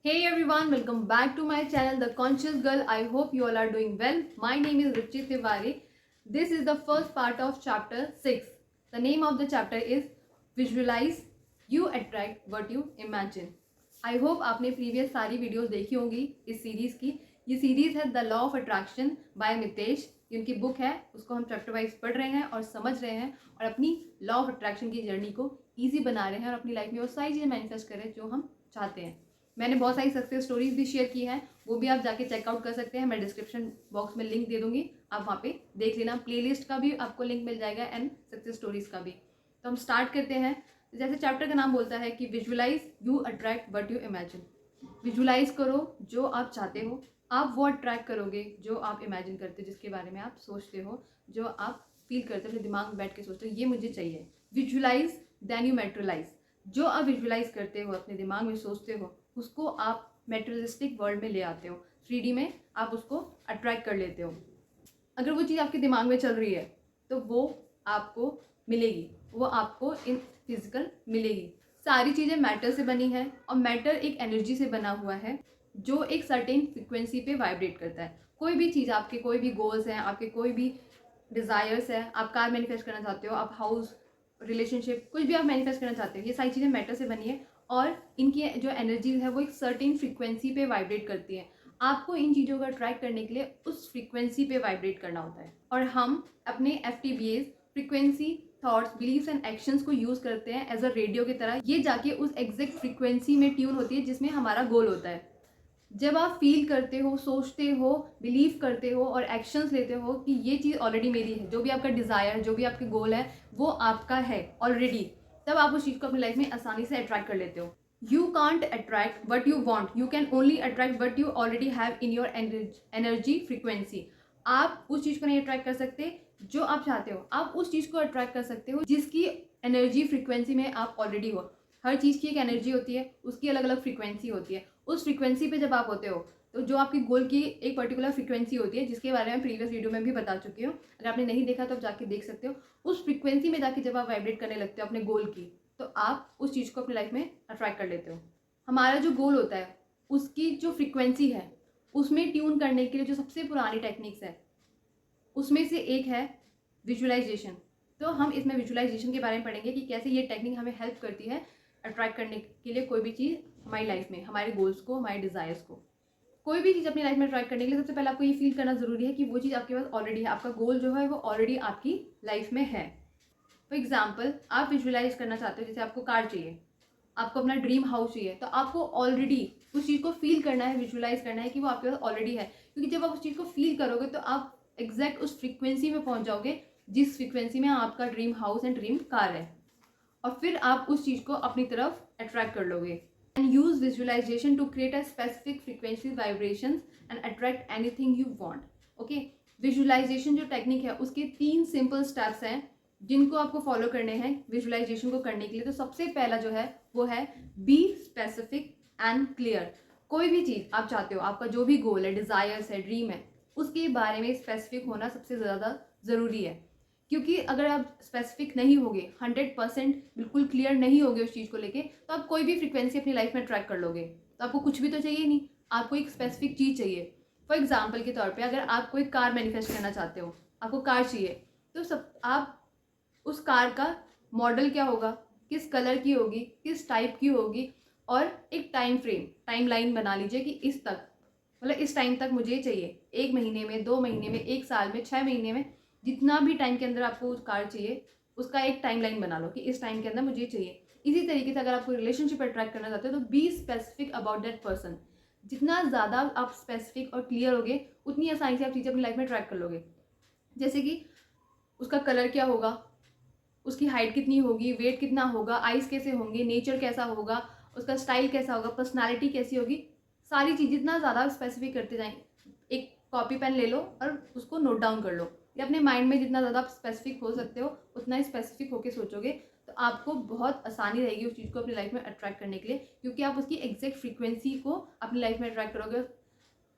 Hey everyone, welcome back to my channel, The Conscious Girl. I hope you all are doing well. My name is Ruchi Tiwari. This is the first part of chapter 6. The name of the chapter is Visualize, You Attract What You Imagine. I hope आपने previous सारी videos देखी होंगी इस series की. ये series है the law of attraction by Mitesh. उनकी book है, उसको हम चैप्टर वाइज पढ़ रहे हैं और समझ रहे हैं और अपनी लॉ ऑफ अट्रैक्शन की जर्नी को ईजी बना रहे हैं और अपनी लाइफ में वो सारी चीज़ें मैनिफेस्ट कर रहे हैं जो हम चाहते हैं. मैंने बहुत सारी सक्सेस स्टोरीज भी शेयर की हैं, वो भी आप जाके चेकआउट कर सकते हैं. मैं डिस्क्रिप्शन बॉक्स में लिंक दे दूंगी, आप वहाँ पे देख लेना. प्लेलिस्ट का भी आपको लिंक मिल जाएगा एंड सक्सेस स्टोरीज का भी. तो हम स्टार्ट करते हैं. जैसे चैप्टर का नाम बोलता है कि visualise you attract what you imagine. Visualise करो जो आप चाहते हो, आप वो अट्रैक्ट करोगे जो आप इमेजिन करते हो, जिसके बारे में आप सोचते हो, जो आप फील करते हो, अपने दिमाग में बैठ के सोचते हो ये मुझे चाहिए. Visualise then you materialise. जो आप विजुअलाइज करते हो, अपने दिमाग में सोचते हो, उसको आप मेटेरियलिस्टिक वर्ल्ड में ले आते हो. 3D में आप उसको अट्रैक्ट कर लेते हो. अगर वो चीज़ आपके दिमाग में चल रही है तो वो आपको मिलेगी, वो आपको इन फिजिकल मिलेगी. सारी चीज़ें मैटर से बनी है और मैटर एक एनर्जी से बना हुआ है जो एक सर्टेन फ्रिक्वेंसी पे वाइब्रेट करता है. कोई भी चीज़, आपके कोई भी गोल्स हैं, आपके कोई भी डिज़ायर्स है, आप कार मैनिफेस्ट करना चाहते हो, आप हाउस, रिलेशनशिप, कुछ भी आप मैनिफेस्ट करना चाहते हो, ये सारी चीज़ें मैटर से बनी है और इनकी जो एनर्जीज है वो एक सर्टेन फ्रीक्वेंसी पे वाइब्रेट करती है. आपको इन चीज़ों को अट्रैक्ट करने के लिए उस फ्रीक्वेंसी पे वाइब्रेट करना होता है. और हम अपने FTBAs, frequency, thoughts, beliefs and actions को यूज़ करते हैं एज अ रेडियो की तरह. ये जाके उस एग्जैक्ट फ्रीक्वेंसी में ट्यून होती है जिसमें हमारा गोल होता है. जब आप फील करते हो, सोचते हो, बिलीव करते हो और एक्शंस लेते हो कि ये चीज़ ऑलरेडी मेरी है, जो भी आपका डिज़ायर, जो भी आपके गोल है वो आपका है ऑलरेडी, तब आप उस चीज़ को अपनी लाइफ में आसानी से अट्रैक्ट कर लेते हो. You can't attract what you want, you can only attract what you already have in your energy frequency. आप उस चीज़ को नहीं अट्रैक्ट कर सकते जो आप चाहते हो, आप उस चीज़ को अट्रैक्ट कर सकते हो जिसकी एनर्जी फ्रिक्वेंसी में आप ऑलरेडी हो. हर चीज़ की एक एनर्जी होती है, उसकी अलग अलग फ्रिक्वेंसी होती है. उस फ्रिक्वेंसी पे जब आप होते हो तो जो आपके गोल की एक पर्टिकुलर फ्रिक्वेंसी होती है, जिसके बारे में प्रीवियस वीडियो में भी बता चुकी हूँ, अगर आपने नहीं देखा तो आप जाके देख सकते हो. उस फ्रिक्वेंसी में जाके जब आप वाइब्रेट करने लगते हो अपने गोल की, तो आप उस चीज़ को अपनी लाइफ में अट्रैक्ट कर लेते हो. हमारा जो गोल होता है उसकी जो फ्रिक्वेंसी है उसमें ट्यून करने के लिए जो सबसे पुरानी टेक्निक्स है उसमें से एक है विजुअलाइजेशन. तो हम इसमें विजुअलाइजेशन के बारे में पढ़ेंगे कि कैसे ये टेक्निक हमें हेल्प करती है अट्रैक्ट करने के लिए कोई भी चीज़ हमारी लाइफ में, हमारे गोल्स को, हमारे डिज़ायर्स को. कोई भी चीज़ अपनी लाइफ में अट्रैक्ट करने के लिए सबसे पहले आपको ये फील करना ज़रूरी है कि वो चीज़ आपके पास ऑलरेडी है, आपका गोल जो है वो ऑलरेडी आपकी लाइफ में है. फॉर एग्जाम्पल, आप विजुअलाइज करना चाहते हो, जैसे आपको कार चाहिए, आपको अपना ड्रीम हाउस चाहिए, तो आपको ऑलरेडी उस चीज़ को फील करना है, विजुअलाइज करना है कि वो आपके पास ऑलरेडी है. क्योंकि जब आप उस चीज़ को फील करोगे तो आप एग्जैक्ट उस फ्रिक्वेंसी में पहुंच जाओगे जिस फ्रिक्वेंसी में आपका dream house and dream car है, और फिर आप उस चीज़ को अपनी तरफ अट्रैक्ट कर लोगे. And use visualisation to create a specific frequency vibrations and attract anything you want. Okay, visualisation जो टेक्निक है उसके 3 सिंपल स्टेप्स हैं जिनको आपको फॉलो करने हैं विजुअलाइजेशन को करने के लिए. तो सबसे पहला जो है वो है बी स्पेसिफिक एंड क्लियर. कोई भी चीज़ आप चाहते हो, आपका जो भी गोल है, डिज़ायर्स है, ड्रीम है, उसके बारे में स्पेसिफिक होना सबसे ज़्यादा ज़रूरी है. क्योंकि अगर आप स्पेसिफिक नहीं होगे, 100% बिल्कुल क्लियर नहीं होगे उस चीज़ को लेके, तो आप कोई भी फ्रीक्वेंसी अपनी लाइफ में ट्रैक कर लोगे. तो आपको कुछ भी तो चाहिए नहीं, आपको एक स्पेसिफिक चीज़ चाहिए. फॉर एग्जाम्पल के तौर पे अगर आप कोई कार मैनिफेस्ट करना चाहते हो, आपको कार चाहिए, तो सब आप उस कार का मॉडल क्या होगा, किस कलर की होगी, किस टाइप की होगी, और एक टाइम फ्रेम, टाइम लाइन बना लीजिए कि इस तक, मतलब इस टाइम तक मुझे चाहिए. 1 महीने में, 2 महीने में, 1 साल में, 6 महीने में, जितना भी टाइम के अंदर आपको कार चाहिए उसका एक टाइम लाइन बना लो कि इस टाइम के अंदर मुझे चाहिए. इसी तरीके से अगर आपको रिलेशनशिप अट्रैक्ट करना चाहते हो तो be specific about that person. जितना ज़्यादा आप स्पेसिफिक और क्लियर होगे उतनी आसानी से आप चीज़ें अपनी लाइफ में ट्रैक कर लोगे. जैसे कि उसका कलर क्या होगा, उसकी हाइट कितनी होगी, वेट कितना होगा, आइज़ कैसे होंगे, नेचर कैसा होगा, उसका स्टाइल कैसा होगा, पर्सनालिटी कैसी होगी, सारी चीज़ जितना ज़्यादा स्पेसिफिक करते जाएं. एक कॉपी पेन ले लो और उसको नोट डाउन कर लो, या अपने माइंड में जितना ज़्यादा आप स्पेसिफिक हो सकते हो उतना ही स्पेसिफिक होकर सोचोगे तो आपको बहुत आसानी रहेगी उस चीज़ को अपनी लाइफ में अट्रैक्ट करने के लिए. क्योंकि आप उसकी एग्जैक्ट फ्रीक्वेंसी को अपनी लाइफ में अट्रैक्ट करोगे,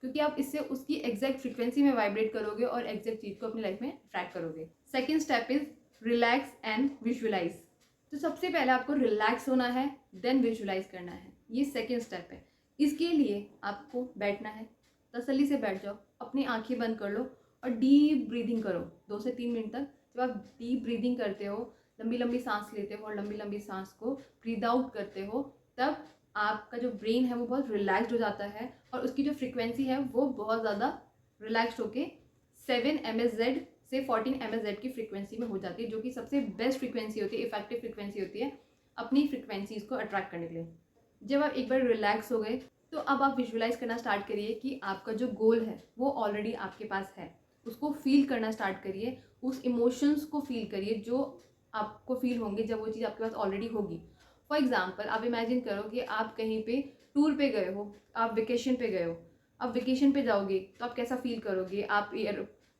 क्योंकि आप इससे उसकी एग्जैक्ट फ्रीक्वेंसी में वाइब्रेट करोगे और एग्जैक्ट चीज़ को अपनी लाइफ में अट्रैक्ट करोगे. Second step is relax and visualise. तो सबसे पहले आपको रिलैक्स होना है, देन विजुअलाइज करना है. ये सेकेंड स्टेप है. इसके लिए आपको बैठना है, तसल्ली से बैठ जाओ, अपनी आंखें बंद कर लो और डीप ब्रीदिंग करो 2 से 3 मिनट तक। जब आप डीप ब्रीदिंग करते हो, लंबी लंबी सांस लेते हो और लंबी लंबी सांस को ब्रीद आउट करते हो, तब आपका जो ब्रेन है वो बहुत रिलैक्स्ड हो जाता है और उसकी जो फ्रिक्वेंसी है वो बहुत ज़्यादा रिलैक्स्ड होके 7 MHz से 14 MHz की फ्रिक्वेंसी में हो जाती है, जो कि सबसे बेस्ट फ्रिक्वेंसी होती है, इफेक्टिव फ्रिक्वेंसी होती है अपनी फ्रिक्वेंसीज को अट्रैक्ट करने के लिए। जब आप एक बार रिलैक्स हो गए तो अब आप विजुलाइज करना स्टार्ट करिए कि आपका जो गोल है वो ऑलरेडी आपके पास है। उसको फील करना स्टार्ट करिए, उस इमोशंस को फील करिए जो आपको फील होंगे जब वो चीज़ आपके पास ऑलरेडी होगी। फॉर एग्जाम्पल, आप इमेजिन करो कि आप कहीं पे टूर पे गए हो, आप वेकेशन पे गए हो। अब वेकेशन पे जाओगे तो आप कैसा फील करोगे? आप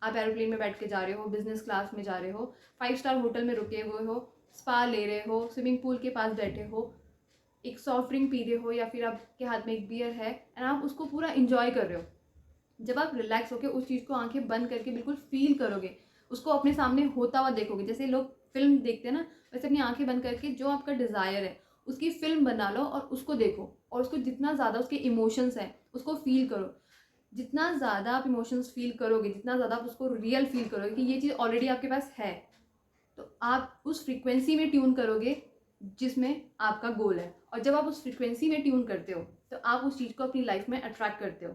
एरोप्लेन में बैठ के जा रहे हो, बिजनेस क्लास में जा रहे हो, 5 स्टार होटल में रुके हुए हो, स्पा ले रहे हो, स्विमिंग पूल के पास बैठे हो, एक सॉफ्ट ड्रिंक पी रहे हो या फिर आपके हाथ में एक बियर है एंड आप उसको पूरा इंजॉय कर रहे हो। जब आप रिलैक्स होकर उस चीज़ को आंखें बंद करके बिल्कुल फील करोगे, उसको अपने सामने होता हुआ देखोगे, जैसे लोग फिल्म देखते हैं ना, वैसे अपनी आंखें बंद करके जो आपका डिज़ायर है उसकी फिल्म बना लो और उसको देखो और उसको जितना ज़्यादा उसके इमोशंस हैं उसको फील करो। जितना ज़्यादा आप इमोशंस फील करोगे, जितना ज़्यादा आप उसको रियल फील करोगे कि ये चीज़ ऑलरेडी आपके पास है, तो आप उस फ्रीक्वेंसी में ट्यून करोगे जिसमें आपका गोल है। और जब आप उस फ्रीक्वेंसी में ट्यून करते हो तो आप उस चीज़ को अपनी लाइफ में अट्रैक्ट करते हो।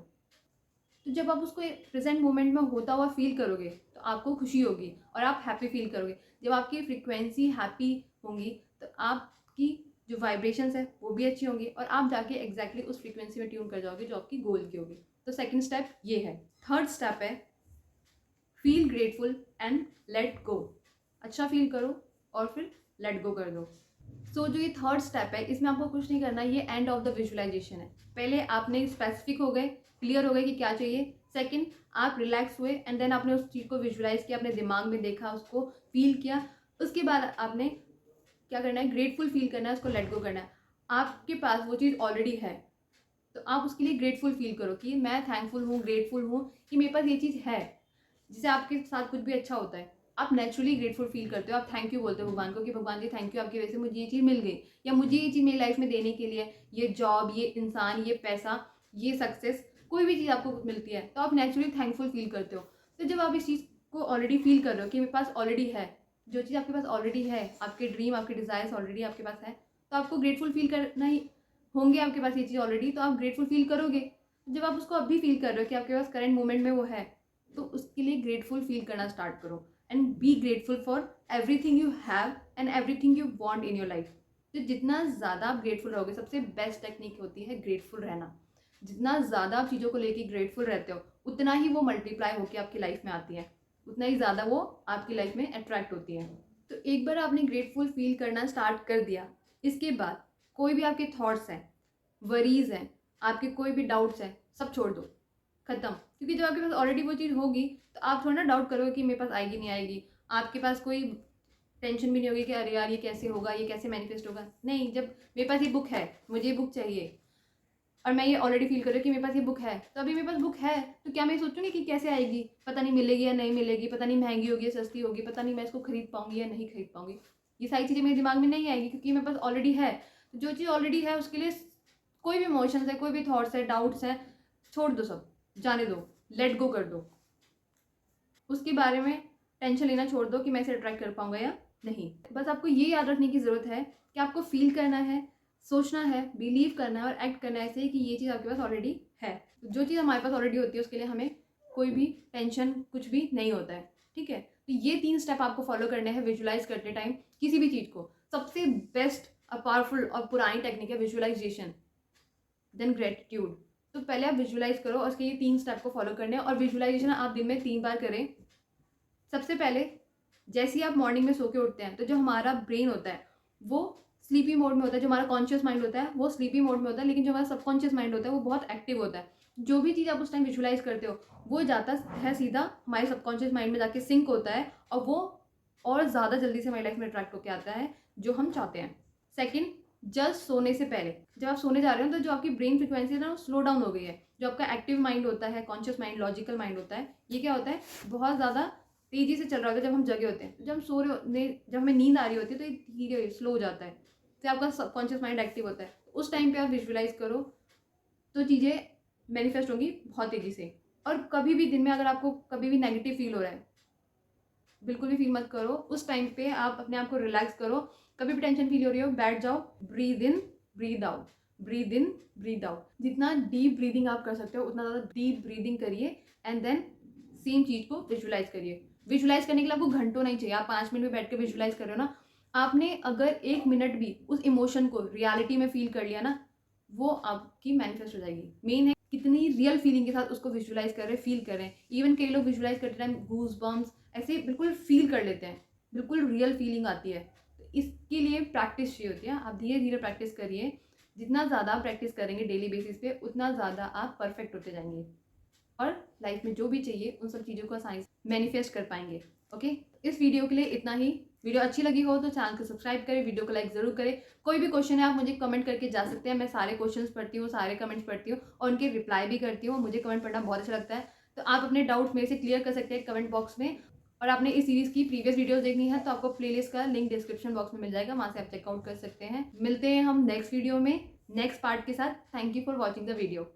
तो जब आप उसको प्रेजेंट मोमेंट में होता हुआ फील करोगे तो आपको खुशी होगी और आप हैप्पी फील करोगे। जब आपकी फ्रीक्वेंसी हैप्पी होंगी तो आपकी जो वाइब्रेशंस है वो भी अच्छी होंगी और आप जाके एग्जैक्टली उस फ्रीक्वेंसी में ट्यून कर जाओगे जो आपकी गोल की होगी। तो सेकंड स्टेप ये है। थर्ड स्टेप है feel grateful and let go. अच्छा फील करो और फिर लेट गो कर दो। सो जो ये थर्ड स्टेप है इसमें आपको कुछ नहीं करना, ये एंड ऑफ द विजुअलाइजेशन है। पहले आपने स्पेसिफिक हो गए, क्लियर हो गए कि क्या चाहिए। सेकंड, आप रिलैक्स हुए एंड देन आपने उस चीज़ को विजुअलाइज किया, अपने दिमाग में देखा, उसको फील किया। उसके बाद आपने क्या करना है, ग्रेटफुल फील करना है, उसको लेट गो करना है। आपके पास वो चीज़ ऑलरेडी है तो आप उसके लिए ग्रेटफुल फील करो कि मैं थैंकफुल हूँ, ग्रेटफुल हूँ कि मेरे पास ये चीज़ है। जिससे आपके साथ कुछ भी अच्छा होता है आप नेचुरली ग्रेटफुल फील करते हो, आप थैंक यू बोलते हो भगवान को कि भगवान जी थैंक यू, आपकी वजह से मुझे ये चीज़ मिल गई, या मुझे ये चीज़ मेरी लाइफ में देने के लिए, ये जॉब, ये इंसान, ये पैसा, ये सक्सेस, कोई भी चीज़ आपको मिलती है तो आप नेचुरली थैंकफुल फील करते हो। तो जब आप इस चीज़ को ऑलरेडी फील कर रहे हो कि मेरे पास ऑलरेडी है, जो चीज़ आपके पास ऑलरेडी है, आपके ड्रीम, आपके डिज़ायर्स ऑलरेडी आपके पास है, तो आपको ग्रेटफुल फील करना ही होंगे। आपके पास ये चीज़ ऑलरेडी, तो आप ग्रेटफुल फील करोगे। जब आप उसको अभी फील कर रहे हो कि आपके पास करंट मोमेंट में वो है, तो उसके लिए ग्रेटफुल फील करना स्टार्ट करो and be grateful for everything you have and everything you want in your life. तो जितना ज़्यादा आप ग्रेटफुल रहोगे, सबसे बेस्ट टेक्निक होती है ग्रेटफुल रहना। जितना ज़्यादा आप चीज़ों को लेके ग्रेटफुल रहते हो उतना ही वो मल्टीप्लाई होकर आपकी लाइफ में आती है, उतना ही ज़्यादा वो आपकी लाइफ में अट्रैक्ट होती है। तो एक बार आपने ग्रेटफुल फील करना स्टार्ट कर दिया, इसके बाद कोई भी आपके थॉट्स हैं, वरीज हैं, आपके कोई भी डाउट्स हैं, सब छोड़ दो, खत्म। क्योंकि जब आपके पास ऑलरेडी वो चीज़ होगी तो आप थोड़ा ना डाउट करोगे कि मेरे पास आएगी नहीं आएगी। आपके पास कोई टेंशन भी नहीं होगी कि अरे यार ये कैसे होगा, ये कैसे मैनिफेस्ट होगा। नहीं, जब मेरे पास ये बुक है, मुझे ये बुक चाहिए और मैं ये ऑलरेडी फील कर रही हूँ कि मेरे पास ये बुक है, तो अभी मेरे पास बुक है तो क्या मैं सोचूंगी कि कैसे आएगी, पता नहीं मिलेगी या नहीं मिलेगी, पता नहीं महंगी होगी या सस्ती होगी, पता नहीं मैं इसको खरीद पाऊंगी या नहीं खरीद पाऊंगी। ये सारी चीज़ें मेरे दिमाग में नहीं आएगी क्योंकि मेरे पास ऑलरेडी है। तो जो चीज़ ऑलरेडी है उसके लिए कोई भी इमोशंस है, कोई भी थॉट्स है, डाउट्स हैं, छोड़ दो, सब जाने दो, लेट गो कर दो। उसके बारे में टेंशन लेना छोड़ दो कि मैं इसे अट्रैक्ट कर पाऊंगा या नहीं। बस आपको ये याद रखने की ज़रूरत है कि आपको फील करना है, सोचना है, बिलीव करना है और एक्ट करना है ऐसे ही कि ये चीज़ आपके पास ऑलरेडी है। जो चीज़ हमारे पास ऑलरेडी होती है उसके लिए हमें कोई भी टेंशन कुछ भी नहीं होता है। ठीक है, तो ये 3 स्टेप आपको फॉलो करने हैं विजुलाइज करते टाइम किसी भी चीज़ को। सबसे बेस्ट और पावरफुल और पुरानी टेक्निक है विजुअलाइजेशन, देन ग्रेटिट्यूड। तो पहले आप विजुअलाइज करो और उसके ये 3 स्टेप को फॉलो करने हैं और विजुअलाइजेशन आप दिन में 3 बार करें। सबसे पहले जैसे ही आप मॉर्निंग में सो के उठते हैं तो जो हमारा ब्रेन होता है वो स्लीपी मोड में होता है, जो हमारा कॉन्शियस माइंड होता है वो स्लीपी मोड में होता है, लेकिन जो हमारा सबकॉन्शियस माइंड होता है वो बहुत एक्टिव होता है। जो भी चीज़ आप उस टाइम विजुअलाइज करते हो वो जाता है सीधा हमारे सबकॉन्शियस माइंड में जाके सिंक होता है और वो और ज़्यादा जल्दी से हमारी लाइफ में अट्रैक्ट होकर आता है जो हम चाहते हैं। सेकेंड, जस्ट सोने से पहले जब आप सोने जा रहे हो तो जो आपकी ब्रेन फ्रिक्वेंसी है ना वो स्लो डाउन हो गई है। जो आपका एक्टिव माइंड होता है, कॉन्शियस माइंड, लॉजिकल माइंड होता है, ये क्या होता है, बहुत ज़्यादा तेज़ी से चल रहा होता है जब हम जगे होते हैं। तो जब हम सो रहे होते, जब हमें नींद आ रही होती है तो ये धीरे स्लो हो जाता है, तो आपका सबकॉन्शियस माइंड एक्टिव होता है। तो उस टाइम पे आप विजुअलाइज करो तो चीज़ें मैनिफेस्ट होंगी बहुत तेज़ी से। और कभी भी दिन में अगर आपको कभी भी नेगेटिव फील हो रहा है, बिल्कुल भी फील मत करो। उस टाइम पे आप अपने आप को रिलैक्स करो। कभी भी टेंशन फील हो रही हो, बैठ जाओ, breathe in, breathe out, breathe in, breathe out. जितना डीप ब्रीदिंग आप कर सकते हो उतना ज़्यादा डीप ब्रीदिंग करिए एंड देन सेम चीज़ को विजुलाइज करिए। विजुलाइज करने के लिए आपको घंटों नहीं चाहिए, आप 5 मिनट में बैठ के विजुलाइज कर रहे हो ना। आपने अगर 1 मिनट भी उस इमोशन को रियलिटी में फील कर लिया ना, वो आपकी मैनिफेस्ट हो जाएगी। मेन है कितनी रियल फीलिंग के साथ उसको विजुलाइज कर रहे हैं, फील कर रहे हैं। इवन कई लोग विजुलाइज करते टाइम गूज बम्स ऐसे बिल्कुल फील कर लेते हैं, बिल्कुल रियल फीलिंग आती है। तो इसके लिए प्रैक्टिस चाहिए होती है। आप धीरे धीरे प्रैक्टिस करिए। जितना ज़्यादा आप प्रैक्टिस करेंगे डेली बेसिस पे, उतना ज़्यादा आप परफेक्ट होते जाएंगे और लाइफ में जो भी चाहिए उन सब चीज़ों को आसानी से मैनिफेस्ट कर पाएंगे। ओके, इस वीडियो के लिए इतना ही। वीडियो अच्छी लगी हो तो चैनल को सब्सक्राइब करें, वीडियो को लाइक ज़रूर करें। कोई भी क्वेश्चन है आप मुझे कमेंट करके जा सकते हैं। मैं सारे क्वेश्चंस पढ़ती हूँ, सारे कमेंट्स पढ़ती हूँ और उनके रिप्लाई भी करती हूँ। मुझे कमेंट पढ़ना बहुत अच्छा लगता है। तो आप अपने डाउट मेरे से क्लियर कर सकते हैं कमेंट बॉक्स में। और आपने इस सीरीज़ की प्रीवियस वीडियोस देखनी है तो आपको प्लेलिस्ट का लिंक डिस्क्रिप्शन बॉक्स में मिल जाएगा, वहाँ से आप चेकआउट कर सकते हैं। मिलते हैं हम नेक्स्ट वीडियो में नेक्स्ट पार्ट के साथ। Thank you for watching the video.